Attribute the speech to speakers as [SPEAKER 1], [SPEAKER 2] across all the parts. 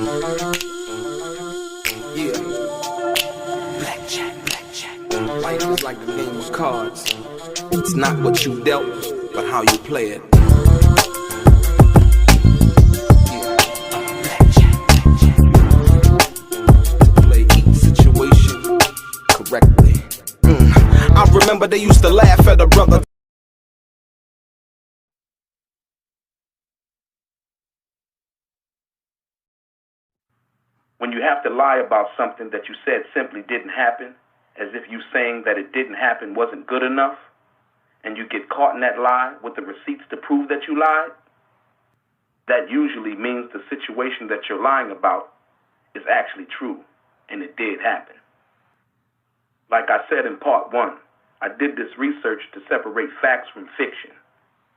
[SPEAKER 1] Yeah. Life is like the game of cards. It's not what you dealt, but how you play it. To play each situation correctly. I remember they used to laugh at a brother.
[SPEAKER 2] When you have to lie about something that you said simply didn't happen, as if you saying that it didn't happen wasn't good enough, and you get caught in that lie with the receipts to prove that you lied, that usually means the situation that you're lying about is actually true, and it did happen. Like I said in part one, I did this research to separate facts from fiction,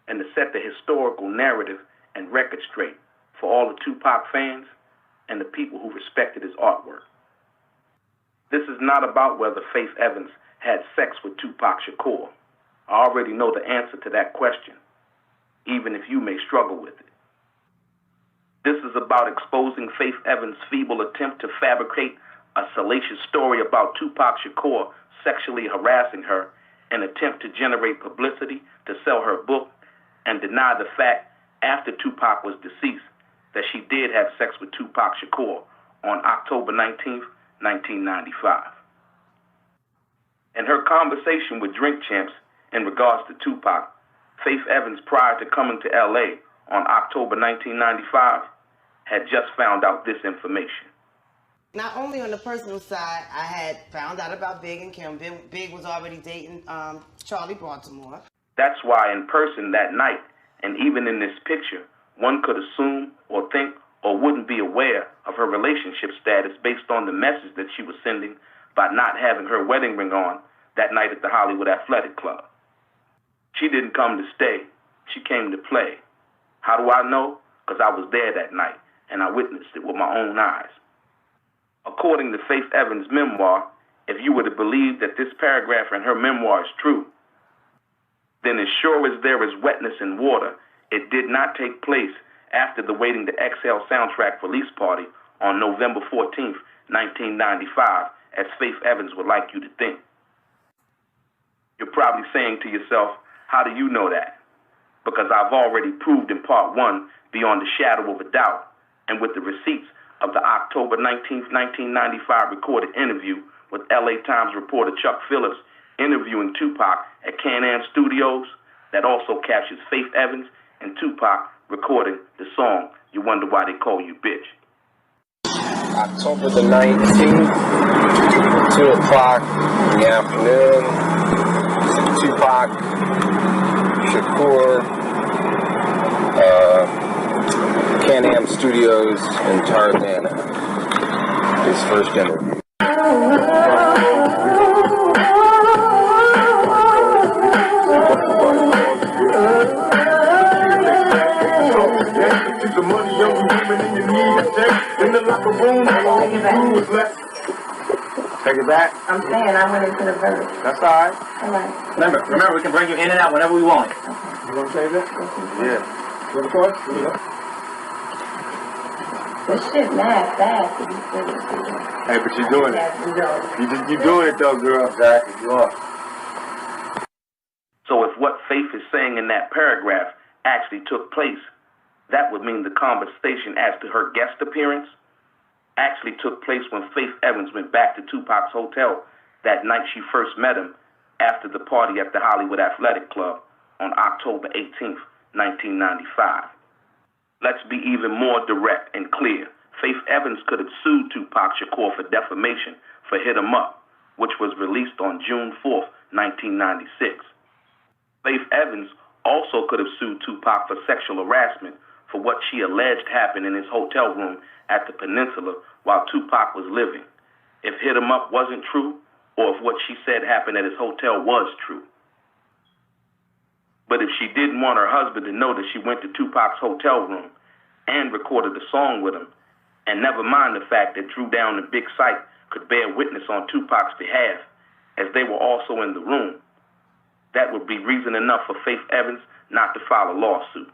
[SPEAKER 2] and to set the historical narrative and record straight for all the Tupac fans and the people who respected his artwork. This is not about whether Faith Evans had sex with Tupac Shakur. I already know the answer to that question, even if you may struggle with it. This is about exposing Faith Evans' feeble attempt to fabricate a salacious story about Tupac Shakur sexually harassing her, an attempt to generate publicity to sell her book, and deny the fact, after Tupac was deceased, that she did have sex with Tupac Shakur on October 19th, 1995. In her conversation with Drink Champs in regards to Tupac, Faith Evans, prior to coming to LA on October 1995, had just found out this information.
[SPEAKER 3] Not only on the personal side, I had found out about Big and Kim. Big was already dating Charlie Baltimore.
[SPEAKER 2] That's why in person that night, and even in this picture, one could assume or think or wouldn't be aware of her relationship status based on the message that she was sending by not having her wedding ring on that night at the Hollywood Athletic Club. She didn't come to stay. She came to play. How do I know? Because I was there that night, and I witnessed it with my own eyes. According to Faith Evans' memoir, if you were to believe that this paragraph in her memoir is true, then as sure as there is wetness in water, it did not take place after the Waiting to Exhale soundtrack release party on November 14th, 1995, as Faith Evans would like you to think. You're probably saying to yourself, how do you know that? Because I've already proved in part one, beyond a shadow of a doubt, and with the receipts of the October 19th, 1995 recorded interview with LA Times reporter Chuck Phillips interviewing Tupac at Can-Am Studios, that also captures Faith Evans and Tupac recording the song, You Wonder Why They Call You Bitch.
[SPEAKER 4] October the 19th, 2 o'clock in the afternoon, Tupac, Shakur, Can-Am Studios in Tarzana. His first interview.
[SPEAKER 5] The money young women in your knees, in the locker room, take it back.
[SPEAKER 6] I'm saying I went into the verse.
[SPEAKER 5] That's all right.
[SPEAKER 6] All right.
[SPEAKER 5] Remember, we can bring you in and out whenever we want. Okay. You want to say that? Yeah. You record? Yeah.
[SPEAKER 6] This shit mad fast.
[SPEAKER 5] Hey, but you're doing it.
[SPEAKER 6] Yes,
[SPEAKER 5] You're doing it though, girl. Exactly. You are.
[SPEAKER 2] So if what Faith is saying in that paragraph actually took place, that would mean the conversation as to her guest appearance actually took place when Faith Evans went back to Tupac's hotel that night she first met him after the party at the Hollywood Athletic Club on October 18th, 1995. Let's be even more direct and clear. Faith Evans could have sued Tupac Shakur for defamation for Hit 'Em Up, which was released on June 4th, 1996. Faith Evans also could have sued Tupac for sexual harassment for what she alleged happened in his hotel room at the Peninsula while Tupac was living, if Hit 'Em Up wasn't true, or if what she said happened at his hotel was true. But if she didn't want her husband to know that she went to Tupac's hotel room and recorded the song with him, and never mind the fact that Drew Down and Big Sight could bear witness on Tupac's behalf, as they were also in the room, that would be reason enough for Faith Evans not to file a lawsuit.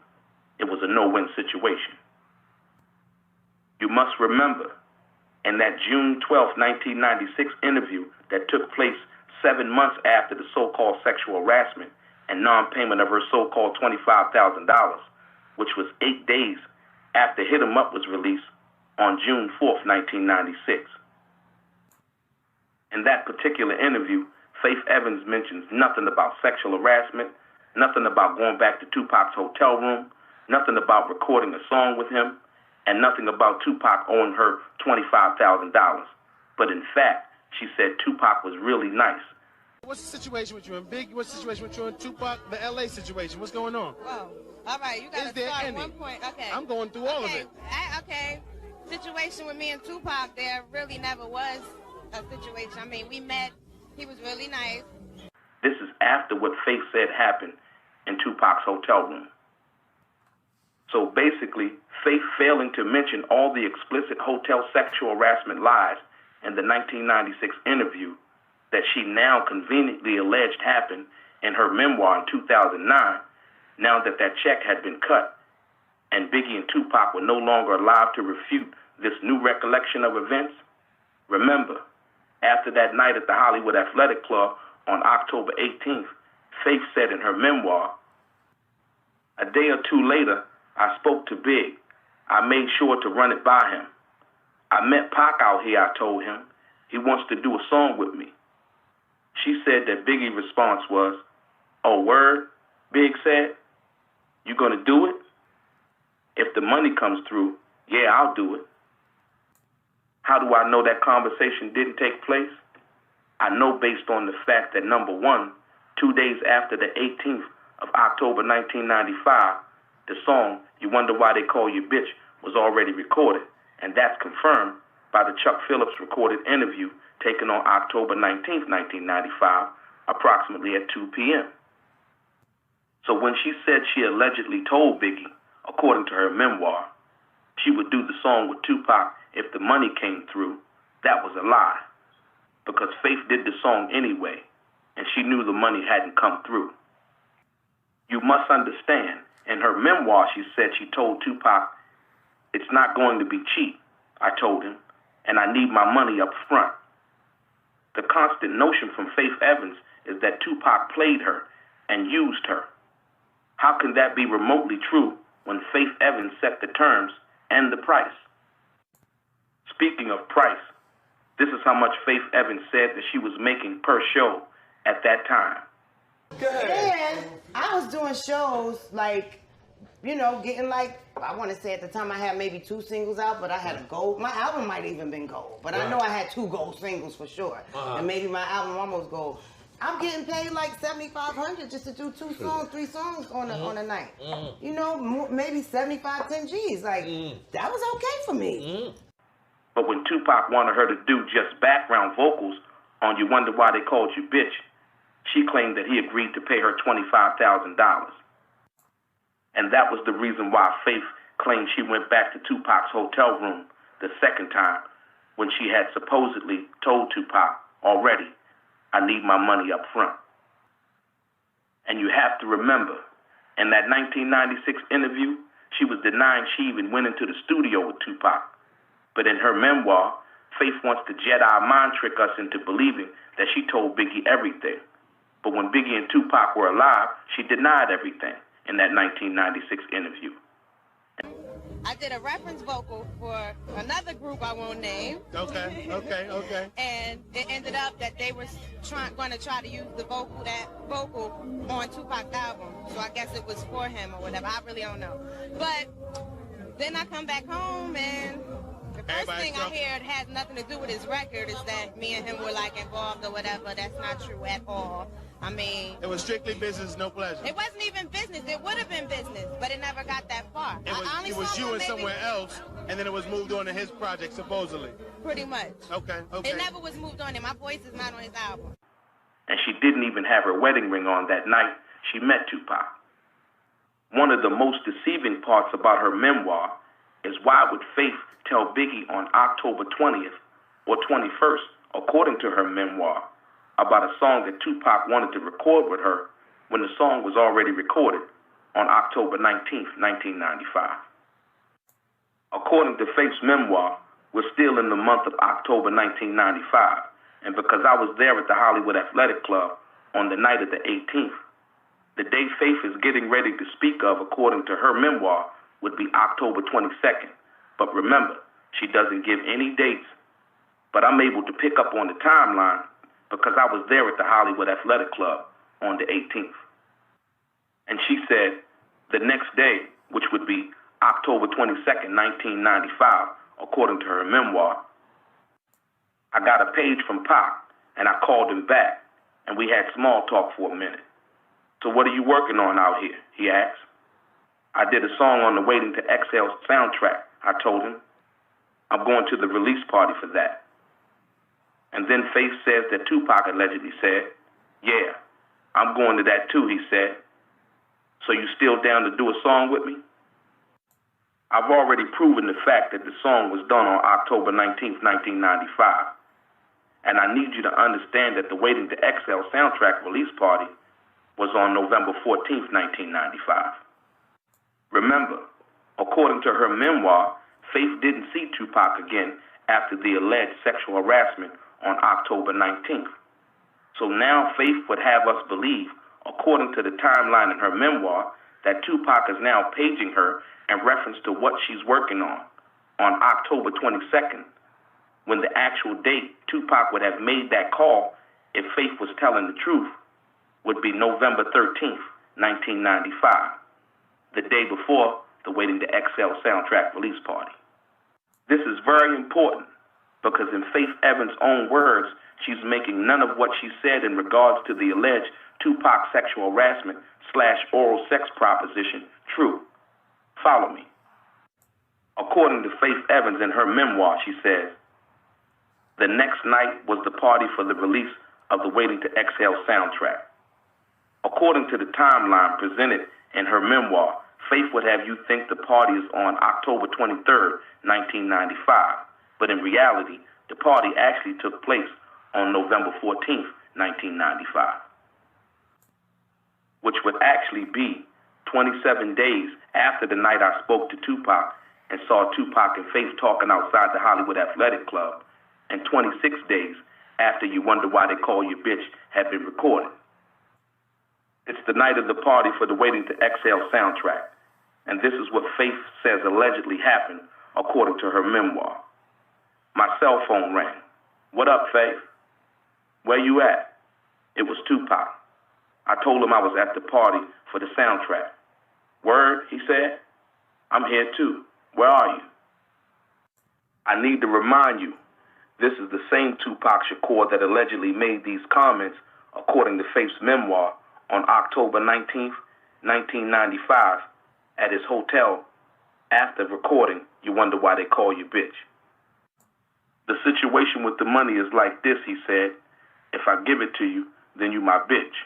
[SPEAKER 2] It was a no-win situation. You must remember, in that June 12, 1996 interview that took place 7 months after the so-called sexual harassment and non-payment of her so-called $25,000, which was 8 days after Hit 'Em Up was released on June 4th, 1996. In that particular interview, Faith Evans mentions nothing about sexual harassment, nothing about going back to Tupac's hotel room, nothing about recording a song with him, and nothing about Tupac owing her $25,000. But in fact, she said Tupac was really nice.
[SPEAKER 7] What's the situation with you and Big? What's the situation with you and Tupac? The LA situation. What's going on?
[SPEAKER 8] Whoa. All right, you got to start at one point. Okay.
[SPEAKER 7] I'm going through all of it.
[SPEAKER 8] Okay. Situation with me and Tupac, there really never was a situation. I mean, we met. He was really nice.
[SPEAKER 2] This is after what Faith said happened in Tupac's hotel room. So basically, Faith failing to mention all the explicit hotel sexual harassment lies in the 1996 interview that she now conveniently alleged happened in her memoir in 2009, now that that check had been cut and Biggie and Tupac were no longer alive to refute this new recollection of events. Remember, after that night at the Hollywood Athletic Club on October 18th, Faith said in her memoir, "A day or two later, I spoke to Big. I made sure to run it by him. I met Pac out here, I told him. He wants to do a song with me." She said that Biggie's response was, "Oh, word?" Big said, "You gonna do it?" "If the money comes through, yeah, I'll do it." How do I know that conversation didn't take place? I know based on the fact that, number one, 2 days after the 18th of October 1995, the song "You Wonder Why They Call You Bitch" was already recorded, and that's confirmed by the Chuck Phillips recorded interview taken on October 19th, 1995, approximately at 2 p.m. So when she said she allegedly told Biggie, according to her memoir, she would do the song with Tupac if the money came through, that was a lie, because Faith did the song anyway, and she knew the money hadn't come through. You must understand, in her memoir she said she told Tupac, "It's not going to be cheap," I told him, "and I need my money up front." The constant notion from Faith Evans is that Tupac played her and used her. How can that be remotely true when Faith Evans set the terms and the price? Speaking of price, this is how much Faith Evans said that she was making per show at that time.
[SPEAKER 3] And I was doing shows like, you know, getting like, I want to say at the time I had maybe 2 singles out, but I had a gold. My album might have even been gold, but I know I had 2 gold singles for sure. And maybe my album almost gold. I'm getting paid like $7,500 just to do 2 songs, 3 songs on a night. You know, maybe 75, 10 G's. Like, that was okay for me.
[SPEAKER 2] But when Tupac wanted her to do just background vocals on "You Wonder Why They Called You Bitch," she claimed that he agreed to pay her $25,000. And that was the reason why Faith claimed she went back to Tupac's hotel room the second time, when she had supposedly told Tupac already, "I need my money up front." And you have to remember, in that 1996 interview, she was denying she even went into the studio with Tupac. But in her memoir, Faith wants to Jedi mind trick us into believing that she told Biggie everything. But when Biggie and Tupac were alive, she denied everything in that 1996 interview.
[SPEAKER 8] I did a reference vocal for another group I won't name.
[SPEAKER 7] Okay.
[SPEAKER 8] And it ended up that they were going to try to use the vocal on Tupac's album. So I guess it was for him or whatever. I really don't know. But then I come back home and the first thing I hear it has nothing to do with his record is that me and him were like involved or whatever. That's not true at all. I mean,
[SPEAKER 7] it was strictly business, no pleasure.
[SPEAKER 8] It wasn't even business. It would have been business, but it never got that far.
[SPEAKER 7] It was you and somewhere else, and then it was moved on to his project, supposedly.
[SPEAKER 8] Pretty much.
[SPEAKER 7] Okay.
[SPEAKER 8] It never was moved on, and my voice is not on his album.
[SPEAKER 2] And she didn't even have her wedding ring on that night she met Tupac. One of the most deceiving parts about her memoir is why would Faith tell Biggie on October 20th or 21st, according to her memoir, about a song that Tupac wanted to record with her when the song was already recorded on October 19th, 1995. According to Faith's memoir, we're still in the month of October 1995, and because I was there at the Hollywood Athletic Club on the night of the 18th, the day Faith is getting ready to speak of, according to her memoir, would be October 22nd. But remember, she doesn't give any dates, but I'm able to pick up on the timeline because I was there at the Hollywood Athletic Club on the 18th. And she said the next day, which would be October 22nd, 1995, according to her memoir, I got a page from Pac, and I called him back, and we had small talk for a minute. So what are you working on out here? He asked. I did a song on the Waiting to Exhale soundtrack, I told him. I'm going to the release party for that. And then Faith says that Tupac allegedly said, yeah, I'm going to that too, he said. So you still down to do a song with me? I've already proven the fact that the song was done on October 19th, 1995. And I need you to understand that the Waiting to Exhale soundtrack release party was on November 14th, 1995. Remember, according to her memoir, Faith didn't see Tupac again after the alleged sexual harassment on October 19th. So now Faith would have us believe, according to the timeline in her memoir, that Tupac is now paging her in reference to what she's working on October 22nd, when the actual date Tupac would have made that call, if Faith was telling the truth, would be November 13th, 1995, the day before the Waiting to Exhale soundtrack release party. This is very important because in Faith Evans' own words, she's making none of what she said in regards to the alleged Tupac sexual harassment / oral sex proposition true. Follow me. According to Faith Evans in her memoir, she says, the next night was the party for the release of the Waiting to Exhale soundtrack. According to the timeline presented in her memoir, Faith would have you think the party is on October 23rd, 1995, but in reality, the party actually took place on November 14th, 1995, which would actually be 27 days after the night I spoke to Tupac and saw Tupac and Faith talking outside the Hollywood Athletic Club, and 26 days after You Wonder Why They Call You Bitch had been recorded. It's the night of the party for the Waiting to Exhale soundtrack, and this is what Faith says allegedly happened according to her memoir. My cell phone rang. What up, Faith? Where you at? It was Tupac. I told him I was at the party for the soundtrack. Word, he said. I'm here too. Where are you? I need to remind you, this is the same Tupac Shakur that allegedly made these comments, according to Faith's memoir, on October 19th, 1995, at his hotel after recording You Wonder Why They Call You Bitch. The situation with the money is like this, he said. If I give it to you, then you my bitch.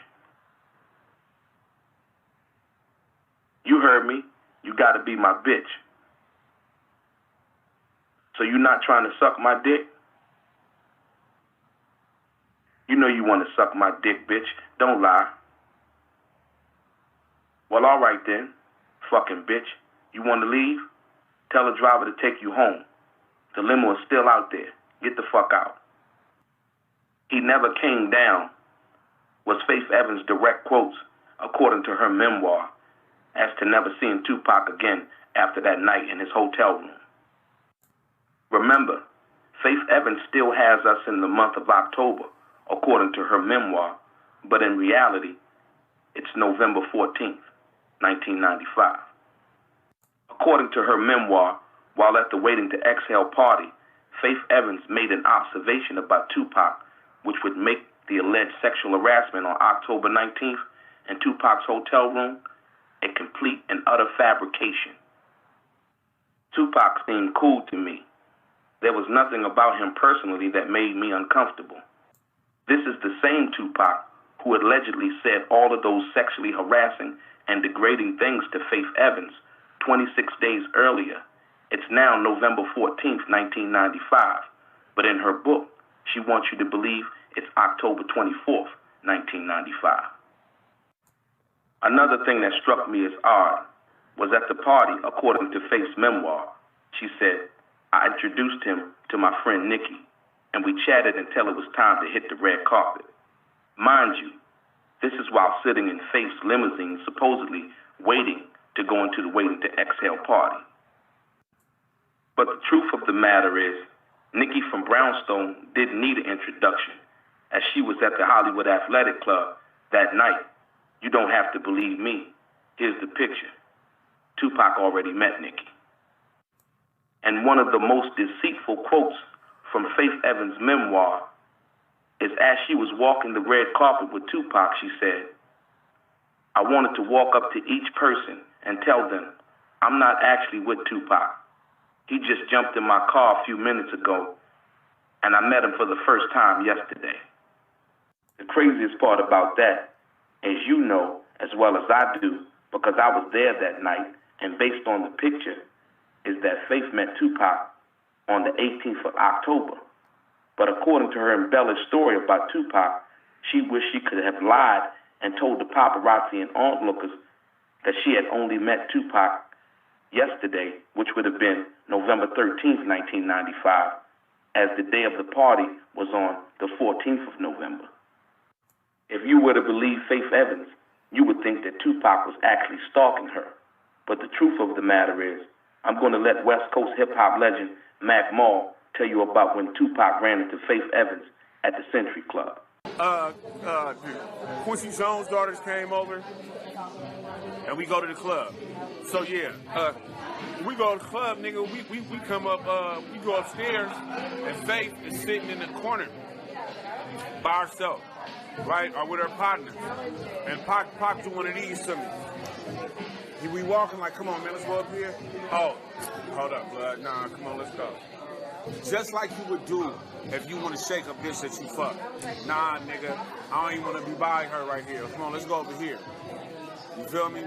[SPEAKER 2] You heard me. You gotta be my bitch. So you not trying to suck my dick? You know you want to suck my dick, bitch. Don't lie. Well, all right then, fucking bitch. You want to leave? Tell the driver to take you home. The limo is still out there. Get the fuck out. He never came down, was Faith Evans' direct quotes, according to her memoir, as to never seeing Tupac again after that night in his hotel room. Remember, Faith Evans still has us in the month of October, according to her memoir, but in reality, it's November 14th, 1995. According to her memoir, while at the Waiting to Exhale party, Faith Evans made an observation about Tupac, which would make the alleged sexual harassment on October 19th in Tupac's hotel room a complete and utter fabrication. Tupac seemed cool to me. There was nothing about him personally that made me uncomfortable. This is the same Tupac who allegedly said all of those sexually harassing and degrading things to Faith Evans 26 days earlier. It's now November 14th, 1995, but in her book, she wants you to believe it's October 24th, 1995. Another thing that struck me as odd was at the party, according to Faith's memoir, She said, I introduced him to my friend Nikki, and we chatted until it was time to hit the red carpet. Mind you, this is while sitting in Faith's limousine, supposedly waiting to go into the Waiting to Exhale party. But the truth of the matter is, Nikki from Brownstone didn't need an introduction, as she was at the Hollywood Athletic Club that night. You don't have to believe me. Here's the picture. Tupac already met Nikki. And one of the most deceitful quotes from Faith Evans' memoir is, as she was walking the red carpet with Tupac, she said, I wanted to walk up to each person and tell them, I'm not actually with Tupac. He just jumped in my car a few minutes ago, and I met him for the first time yesterday. The craziest part about that, as you know as well as I do, because I was there that night, and based on the picture, is that Faith met Tupac on the 18th of October. But according to her embellished story about Tupac, she wished she could have lied and told the paparazzi and onlookers that she had only met Tupac yesterday, which would have been November 13th, 1995, as the day of the party was on the 14th of November. If you were to believe Faith Evans, you would think that Tupac was actually stalking her. But the truth of the matter is, I'm going to let West Coast hip-hop legend Mac Mall tell you about when Tupac ran into Faith Evans at the Century Club.
[SPEAKER 9] Quincy Jones' daughters came over, and we go to the club. So yeah, we go to the club, nigga. We come up, we go upstairs, and Faith is sitting in the corner by herself, right, or with her partner. And Pac do one of these to me. We walking like, come on, man, let's go up here. Oh, hold up, blood. Nah, come on, let's go. Just like you would do if you want to shake a bitch that you fuck. Nah, nigga, I don't even want to be by her right here. Come on, let's go over here. You feel me?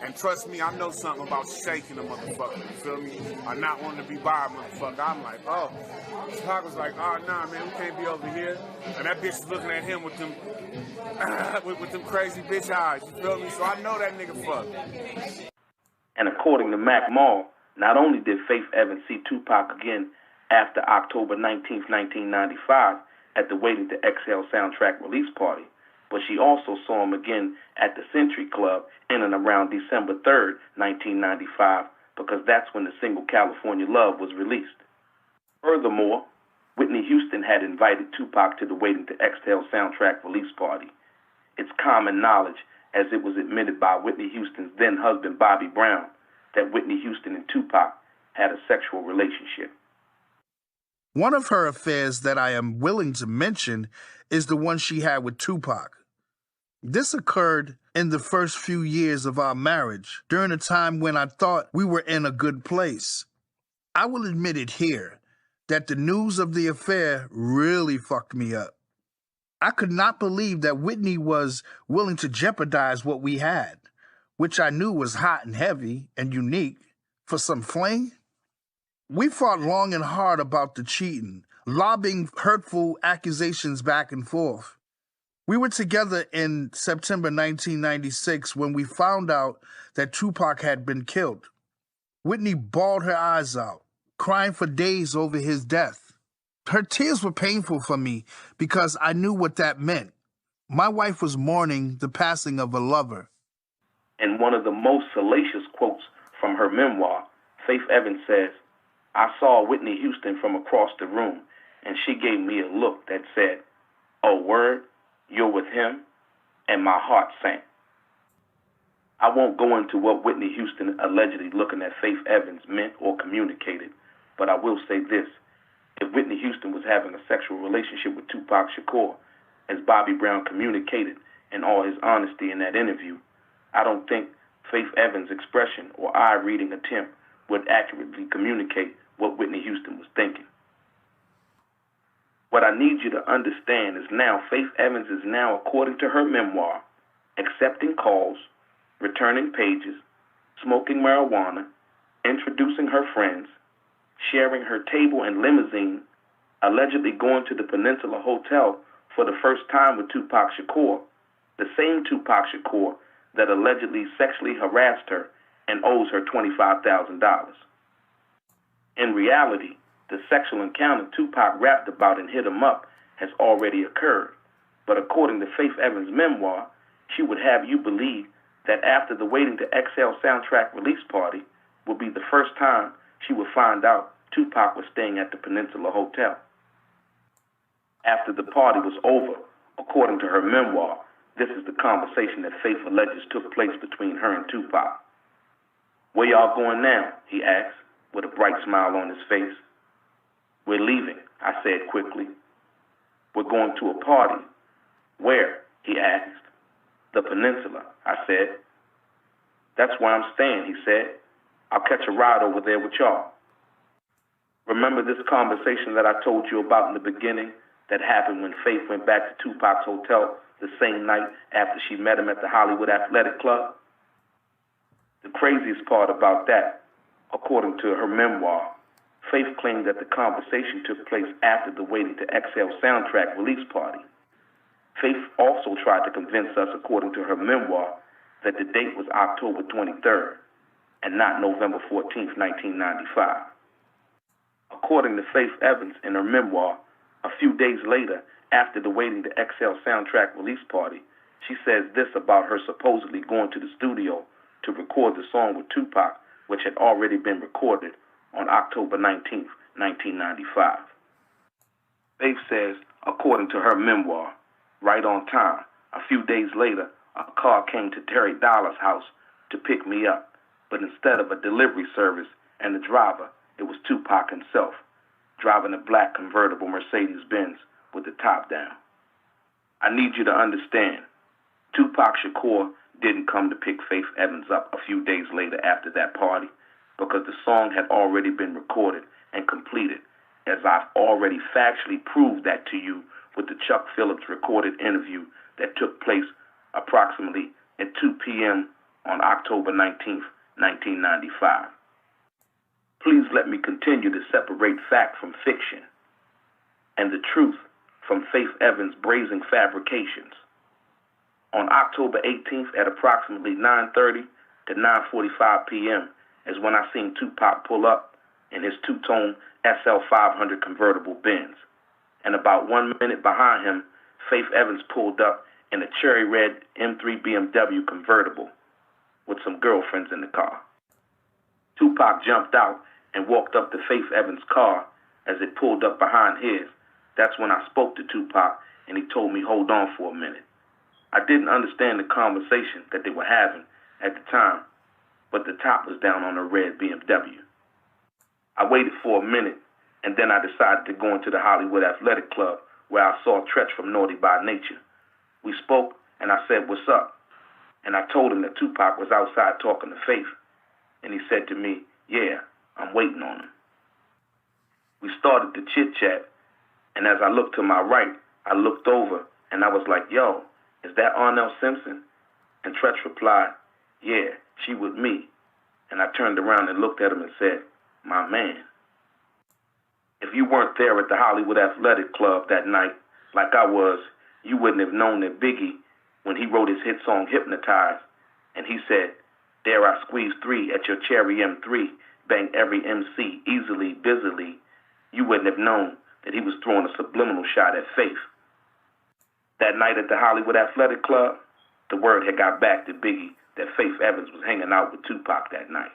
[SPEAKER 9] And trust me, I know something about shaking a motherfucker. You feel me? Or not wanting to be by a motherfucker. I'm like, oh. Pac was like, oh, nah, man, we can't be over here. And that bitch is looking at him with them with them crazy bitch eyes. You feel me? So I know that nigga fuck.
[SPEAKER 2] And according to Mac Mall, not only did Faith Evans see Tupac again after October 19th, 1995 at the Waiting to Exhale soundtrack release party, but she also saw him again at the Century Club in and around December 3rd, 1995, because that's when the single California Love was released. Furthermore, Whitney Houston had invited Tupac to the Waiting to Exhale soundtrack release party. It's common knowledge, as it was admitted by Whitney Houston's then-husband Bobby Brown, that Whitney Houston and Tupac had a sexual relationship.
[SPEAKER 10] One of her affairs that I am willing to mention is the one she had with Tupac. This occurred in the first few years of our marriage, during a time when I thought we were in a good place. I will admit it here, that the news of the affair really fucked me up. I could not believe that Whitney was willing to jeopardize what we had, which I knew was hot and heavy and unique, for some fling. We fought long and hard about the cheating, lobbing hurtful accusations back and forth. We were together in September 1996 when we found out that Tupac had been killed. Whitney bawled her eyes out, crying for days over his death. Her tears were painful for me because I knew what that meant. My wife was mourning the passing of a lover.
[SPEAKER 2] In one of the most salacious quotes from her memoir, Faith Evans says, I saw Whitney Houston from across the room, and she gave me a look that said, oh, word, you're with him? And my heart sank. I won't go into what Whitney Houston allegedly looking at Faith Evans meant or communicated, but I will say this. If Whitney Houston was having a sexual relationship with Tupac Shakur, as Bobby Brown communicated in all his honesty in that interview, I don't think Faith Evans' expression or eye-reading attempt would accurately communicate what Whitney Houston was thinking. What I need you to understand is now Faith Evans is now, according to her memoir, accepting calls, returning pages, smoking marijuana, introducing her friends, sharing her table and limousine, allegedly going to the Peninsula Hotel for the first time with Tupac Shakur, the same Tupac Shakur that allegedly sexually harassed her and owes her $25,000. In reality, the sexual encounter Tupac rapped about and hit him up has already occurred. But according to Faith Evans' memoir, she would have you believe that after the Waiting to Exhale soundtrack release party would be the first time she would find out Tupac was staying at the Peninsula Hotel. After the party was over, according to her memoir, this is the conversation that Faith alleges took place between her and Tupac. "Where y'all going now?" he asked, with a bright smile on his face. "We're leaving," I said quickly. "We're going to a party." "Where?" he asked. "The Peninsula," I said. "That's where I'm staying," he said. "I'll catch a ride over there with y'all." Remember this conversation that I told you about in the beginning that happened when Faith went back to Tupac's hotel the same night after she met him at the Hollywood Athletic Club? The craziest part about that, according to her memoir, Faith claimed that the conversation took place after the Waiting to Exhale soundtrack release party. Faith also tried to convince us, according to her memoir, that the date was October 23rd and not November 14th, 1995. According to Faith Evans in her memoir, a few days later, after the Waiting to Exhale soundtrack release party, she says this about her supposedly going to the studio to record the song with Tupac, which had already been recorded on October 19th, 1995. Faith says, according to her memoir, right on time, a few days later, a car came to Terry Dollar's house to pick me up, but instead of a delivery service and the driver, it was Tupac himself, driving a black convertible Mercedes-Benz with the top down. I need you to understand, Tupac Shakur didn't come to pick Faith Evans up a few days later after that party because the song had already been recorded and completed, as I've already factually proved that to you with the Chuck Phillips recorded interview that took place approximately at 2 p.m. on October 19th, 1995. Please let me continue to separate fact from fiction and the truth from Faith Evans' brazen fabrications. On October 18th at approximately 9:30 to 9:45 p.m. is when I seen Tupac pull up in his two-tone SL500 convertible Benz. And about 1 minute behind him, Faith Evans pulled up in a cherry red M3 BMW convertible with some girlfriends in the car. Tupac jumped out and walked up to Faith Evans' car as it pulled up behind his. That's when I spoke to Tupac and he told me hold on for a minute. I didn't understand the conversation that they were having at the time, but the top was down on a red BMW. I waited for a minute and then I decided to go into the Hollywood Athletic Club where I saw Tretch from Naughty by Nature. We spoke and I said, "What's up?" And I told him that Tupac was outside talking to Faith. And he said to me, "Yeah, I'm waiting on him." We started to chit-chat, and as I looked to my right, I looked over, and I was like, "Yo, is that Arnell Simpson?" And Tretch replied, "Yeah, she with me." And I turned around and looked at him and said, "My man." If you weren't there at the Hollywood Athletic Club that night, like I was, you wouldn't have known that Biggie, when he wrote his hit song Hypnotized, and he said, "Dare I squeeze 3 at your cherry M3, bang every MC easily, busily," you wouldn't have known that he was throwing a subliminal shot at Faith. That night at the Hollywood Athletic Club, the word had got back to Biggie that Faith Evans was hanging out with Tupac that night.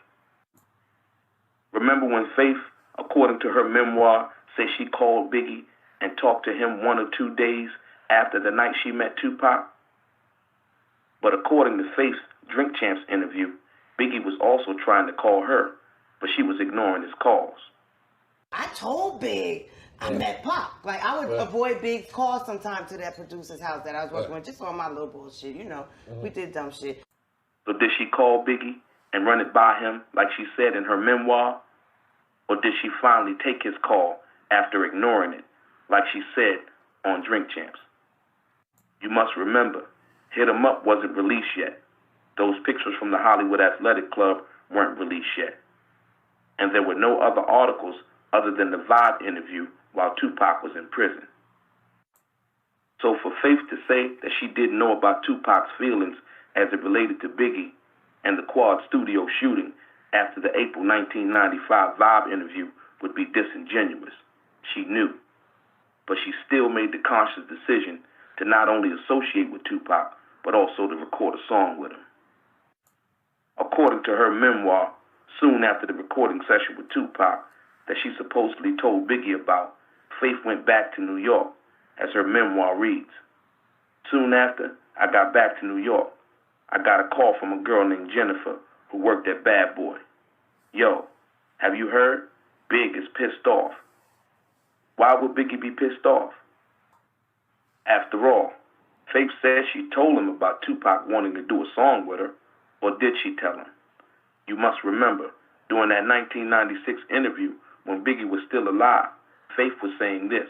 [SPEAKER 2] Remember when Faith, according to her memoir, said she called Biggie and talked to him 1 or 2 days after the night she met Tupac? But according to Faith's Drink Champs interview, Biggie was also trying to call her, but she was ignoring his calls.
[SPEAKER 3] I told Big I met Pop. Like, I would avoid Big's calls sometime to that producer's house that I was working with, just on my little bullshit, you know. We did dumb shit.
[SPEAKER 2] So did she call Biggie and run it by him like she said in her memoir? Or did she finally take his call after ignoring it, like she said on Drink Champs? You must remember, Hit 'Em Up wasn't released yet. Those pictures from the Hollywood Athletic Club weren't released yet. And there were no other articles other than the Vibe interview while Tupac was in prison. So for Faith to say that she didn't know about Tupac's feelings as it related to Biggie and the Quad Studio shooting after the April 1995 Vibe interview would be disingenuous. She knew. But she still made the conscious decision to not only associate with Tupac, but also to record a song with him. According to her memoir, soon after the recording session with Tupac that she supposedly told Biggie about, Faith went back to New York, as her memoir reads. Soon after, I got back to New York. I got a call from a girl named Jennifer who worked at Bad Boy. Yo, have you heard? Big is pissed off. Why would Biggie be pissed off? After all, Faith says she told him about Tupac wanting to do a song with her, or did she tell him? You must remember, during that 1996 interview, when Biggie was still alive, Faith was saying this.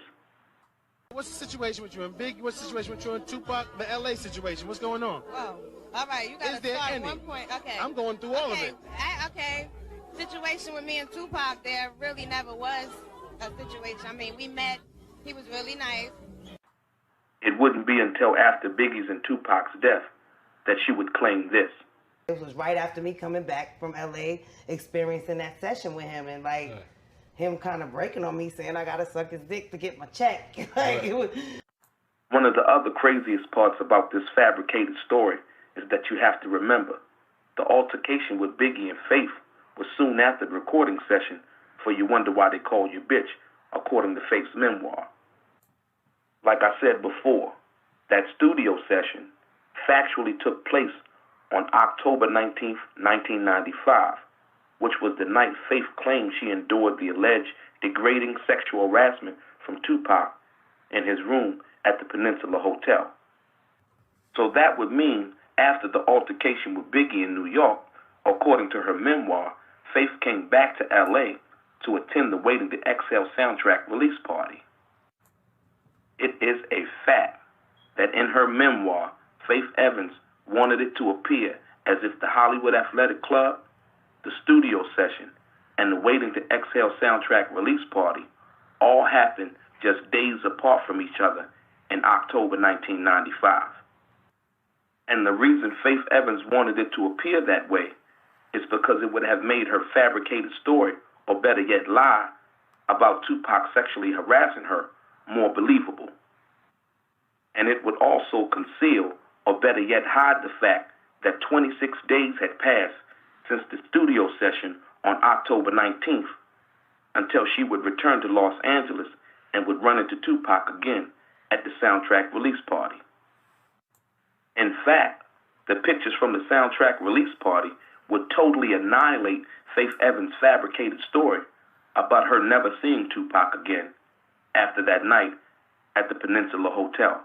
[SPEAKER 7] What's the situation with you and Biggie? What's the situation with you and Tupac? The LA situation. What's going on?
[SPEAKER 8] Whoa. All right, you got to start at one point. Okay.
[SPEAKER 7] I'm going through all of it.
[SPEAKER 8] Okay. Situation with me and Tupac, there really never was a situation. I mean, we met. He was really nice.
[SPEAKER 2] It wouldn't be until after Biggie's and Tupac's death that she would claim this.
[SPEAKER 3] It was right after me coming back from LA, experiencing that session with him, and him kind of breaking on me, saying I gotta suck his dick to get my check. It was.
[SPEAKER 2] One of the other craziest parts about this fabricated story is that you have to remember the altercation with Biggie and Faith was soon after the recording session for You Wonder Why They Call You Bitch, according to Faith's memoir. Like I said before, that studio session factually took place on October 19th, 1995, which was the night Faith claimed she endured the alleged degrading sexual harassment from Tupac in his room at the Peninsula Hotel. So that would mean after the altercation with Biggie in New York, according to her memoir, Faith came back to LA to attend the Waiting to Exhale soundtrack release party. It is a fact that in her memoir, Faith Evans wanted it to appear as if the Hollywood Athletic Club, the studio session, and the Waiting to Exhale soundtrack release party all happened just days apart from each other in October 1995. And the reason Faith Evans wanted it to appear that way is because it would have made her fabricated story, or better yet lie, about Tupac sexually harassing her more believable. And it would also conceal, or better yet hide, the fact that 26 days had passed since the studio session on October 19th until she would return to Los Angeles and would run into Tupac again at the soundtrack release party. In fact, the pictures from the soundtrack release party would totally annihilate Faith Evans' fabricated story about her never seeing Tupac again after that night at the Peninsula Hotel.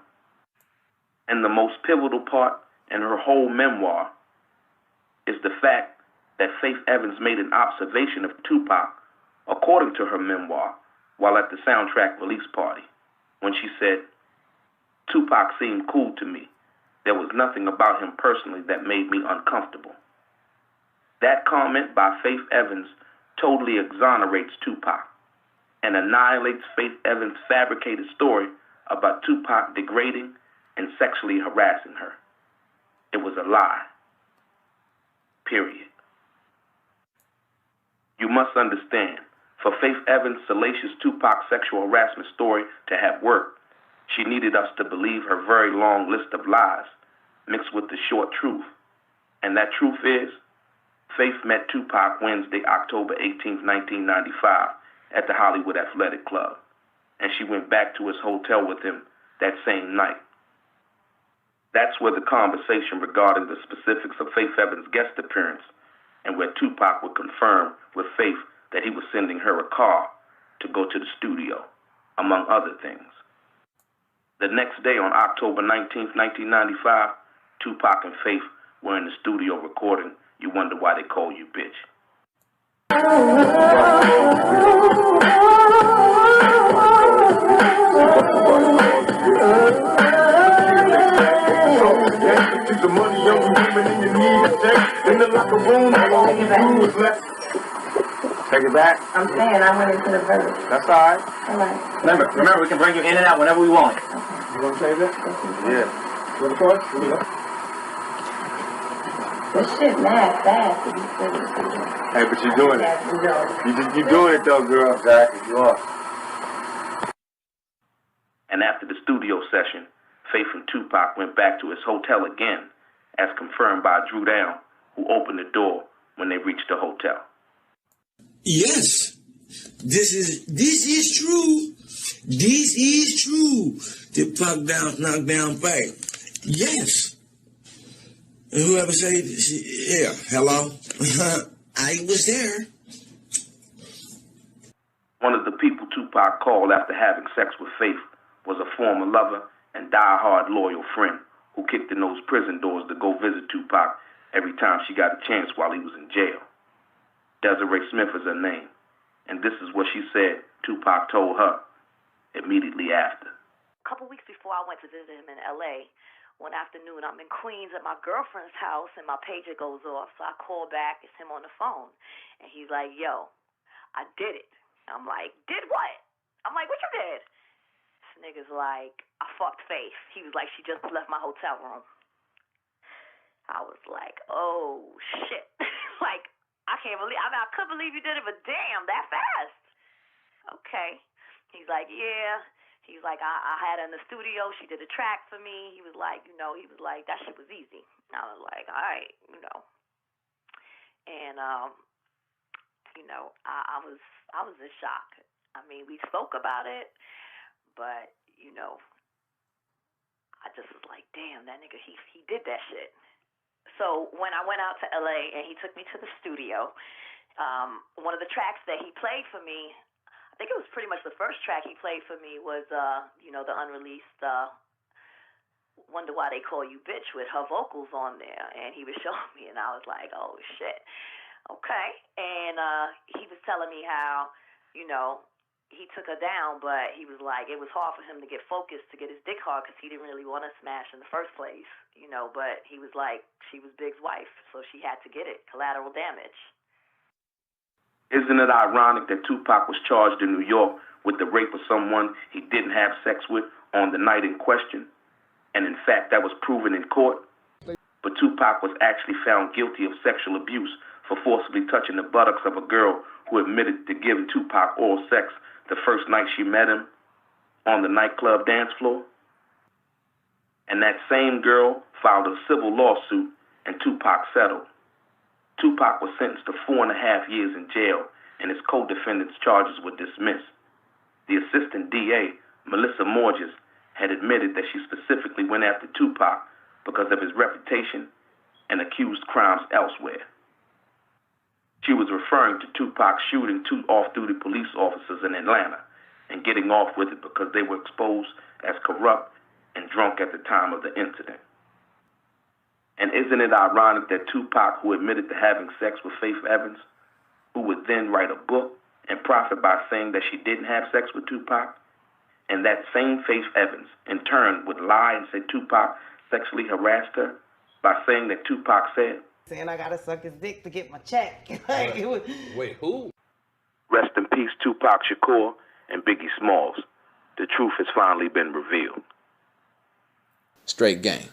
[SPEAKER 2] And the most pivotal part in her whole memoir is the fact that Faith Evans made an observation of Tupac, according to her memoir, while at the soundtrack release party, when she said, Tupac seemed cool to me. There was nothing about him personally that made me uncomfortable. That comment by Faith Evans totally exonerates Tupac and annihilates Faith Evans' fabricated story about Tupac degrading and sexually harassing her. It was a lie. Period. You must understand, for Faith Evans' salacious Tupac sexual harassment story to have worked, she needed us to believe her very long list of lies mixed with the short truth. And that truth is, Faith met Tupac Wednesday, October 18th, 1995 at the Hollywood Athletic Club, and she went back to his hotel with him that same night. That's where the conversation regarding the specifics of Faith Evans' guest appearance and where Tupac would confirm with Faith that he was sending her a car to go to the studio, among other things. The next day, on October 19th, 1995, Tupac and Faith were in the studio recording You Wonder Why They Call You Bitch.
[SPEAKER 11] The money on the women and you need a sex in the locker room.
[SPEAKER 5] Take it back.
[SPEAKER 6] I'm saying I went into the verse.
[SPEAKER 5] That's all right.
[SPEAKER 6] All right.
[SPEAKER 5] Remember, we can bring you in and out whenever we want.
[SPEAKER 11] You want to say that?
[SPEAKER 5] Yeah.
[SPEAKER 11] You want to chorus? Here we go.
[SPEAKER 6] The shit mad fast to be serious.
[SPEAKER 11] Hey, but you're doing it. You're doing it though, girl.
[SPEAKER 4] Exactly, you are.
[SPEAKER 2] And after the studio session, Faith and Tupac went back to his hotel again, as confirmed by Drew Down, who opened the door when they reached the hotel.
[SPEAKER 12] Yes, this is true. This is true. The Pac down, knockdown fight. Yes. And whoever say, yeah, hello, I was there.
[SPEAKER 2] One of the people Tupac called after having sex with Faith was a former lover and die-hard loyal friend who kicked in those prison doors to go visit Tupac every time she got a chance while he was in jail. Delray Smith is her name, and this is what she said Tupac told her immediately after.
[SPEAKER 13] A couple weeks before I went to visit him in L.A., one afternoon I'm in Queens at my girlfriend's house and my pager goes off, so I call back, it's him on the phone, and he's like, yo, I did it. I'm like, did what? I'm like, what you did? This nigga's like, I fucked Faith. He was like, she just left my hotel room. I was like, oh, shit. Like, I can't believe, I couldn't believe you did it, but damn, that fast. Okay. He's like, yeah. He's like, I had her in the studio. She did a track for me. He was like, he was like, that shit was easy. I was like, all right, And, I was in shock. I mean, we spoke about it, but, I just was like, damn, that nigga, he did that shit. So when I went out to L.A. and he took me to the studio, one of the tracks that he played for me, I think it was pretty much the first track he played for me was, the unreleased Wonder Why They Call You Bitch with her vocals on there. And he was showing me, and I was like, oh, shit. Okay. And he was telling me how, he took her down, but he was like, it was hard for him to get focused, to get his dick hard, because he didn't really want to smash in the first place, but he was like, she was Big's wife, so she had to get it, collateral damage.
[SPEAKER 2] Isn't it ironic that Tupac was charged in New York with the rape of someone he didn't have sex with on the night in question? And in fact, that was proven in court. But Tupac was actually found guilty of sexual abuse for forcibly touching the buttocks of a girl who admitted to giving Tupac oral sex the first night she met him on the nightclub dance floor. And that same girl filed a civil lawsuit, and Tupac settled. Tupac was sentenced to 4.5 years in jail, and his co-defendants' charges were dismissed. The assistant DA, Melissa Morges, had admitted that she specifically went after Tupac because of his reputation and accused crimes elsewhere. She was referring to Tupac shooting 2 off-duty police officers in Atlanta and getting off with it because they were exposed as corrupt and drunk at the time of the incident. And isn't it ironic that Tupac, who admitted to having sex with Faith Evans, who would then write a book and profit by saying that she didn't have sex with Tupac, and that same Faith Evans, in turn, would lie and say Tupac sexually harassed her by saying that Tupac said,
[SPEAKER 3] saying I gotta suck his dick to get my check. Like, it was...
[SPEAKER 2] Wait, who? Rest in peace, Tupac Shakur and Biggie Smalls. The truth has finally been revealed.
[SPEAKER 14] Straight Game.